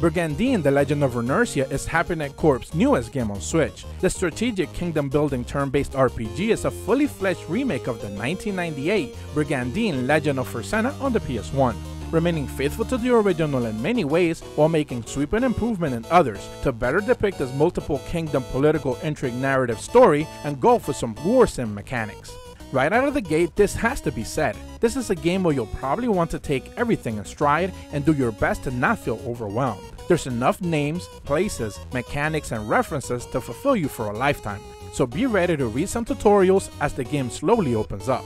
Brigandine, The Legend of Runersia is Happynet Corp's newest game on Switch. The strategic kingdom-building turn-based RPG is a fully fledged remake of the 1998 Brigandine Legend of Runersia on the PS1, remaining faithful to the original in many ways while making sweeping improvement in others to better depict its multiple kingdom political intrigue narrative story and go for some war sim mechanics. Right out of the gate, this has to be said. This is a game where you'll probably want to take everything in stride and do your best to not feel overwhelmed. There's enough names, places, mechanics, and references to fulfill you for a lifetime, so be ready to read some tutorials as the game slowly opens up.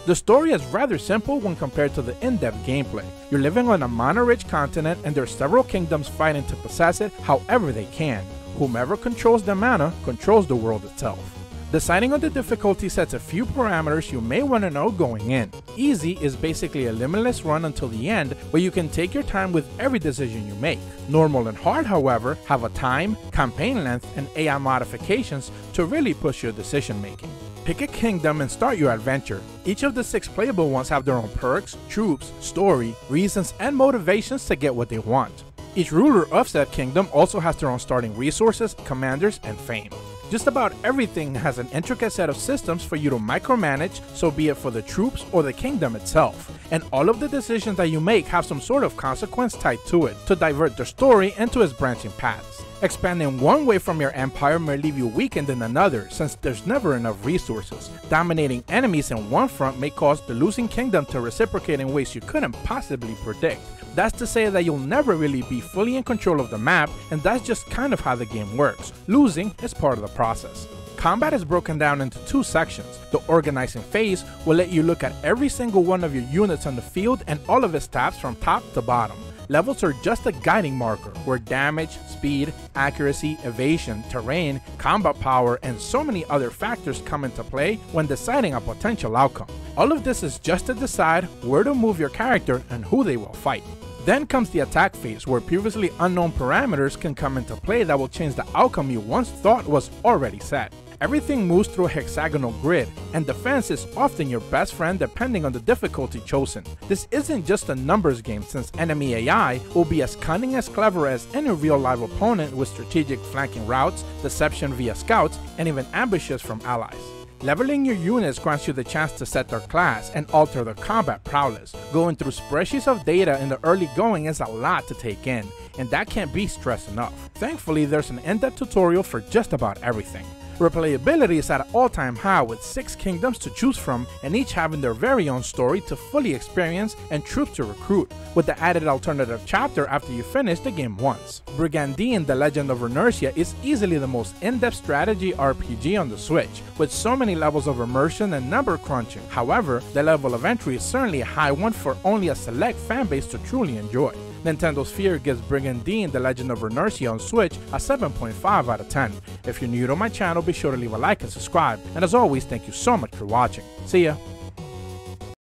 The story is rather simple when compared to the in-depth gameplay. You're living on a mana-rich continent and there are several kingdoms fighting to possess it however they can. Whomever controls the mana controls the world itself. Deciding on the difficulty sets a few parameters you may want to know going in. Easy is basically a limitless run until the end where you can take your time with every decision you make. Normal and hard, however, have a time, campaign length, and AI modifications to really push your decision making. Pick a kingdom and start your adventure. Each of the 6 playable ones have their own perks, troops, story, reasons, and motivations to get what they want. Each ruler of said kingdom also has their own starting resources, commanders, and fame. Just about everything has an intricate set of systems for you to micromanage, so be it for the troops or the kingdom itself. And all of the decisions that you make have some sort of consequence tied to it to divert the story into its branching paths. Expanding one way from your empire may leave you weakened in another, since there's never enough resources. Dominating enemies in one front may cause the losing kingdom to reciprocate in ways you couldn't possibly predict. That's to say that you'll never really be fully in control of the map, and that's just kind of how the game works. Losing is part of the process. Combat is broken down into 2 sections. The organizing phase will let you look at every single one of your units on the field and all of its stats from top to bottom. Levels are just a guiding marker, where damage, speed, accuracy, evasion, terrain, combat power, and so many other factors come into play when deciding a potential outcome. All of this is just to decide where to move your character and who they will fight. Then comes the attack phase, where previously unknown parameters can come into play that will change the outcome you once thought was already set. Everything moves through a hexagonal grid, and defense is often your best friend depending on the difficulty chosen. This isn't just a numbers game, since enemy AI will be as cunning as clever as any real live opponent with strategic flanking routes, deception via scouts, and even ambushes from allies. Leveling your units grants you the chance to set their class and alter their combat prowess. Going through spreadsheets of data in the early going is a lot to take in, and that can't be stressed enough. Thankfully, there's an in-depth tutorial for just about everything. Replayability is at an all-time high with 6 kingdoms to choose from, and each having their very own story to fully experience and troops to recruit, with the added alternative chapter after you finish the game once. Brigandine, The Legend of Runersia is easily the most in-depth strategy RPG on the Switch, with so many levels of immersion and number crunching. However, the level of entry is certainly a high one for only a select fanbase to truly enjoy. Nintendo Sphere gives Brigandine, The Legend of Runersia on Switch a 7.5 out of 10. If you're new to my channel, be sure to leave a like and subscribe. And as always, thank you so much for watching. See ya!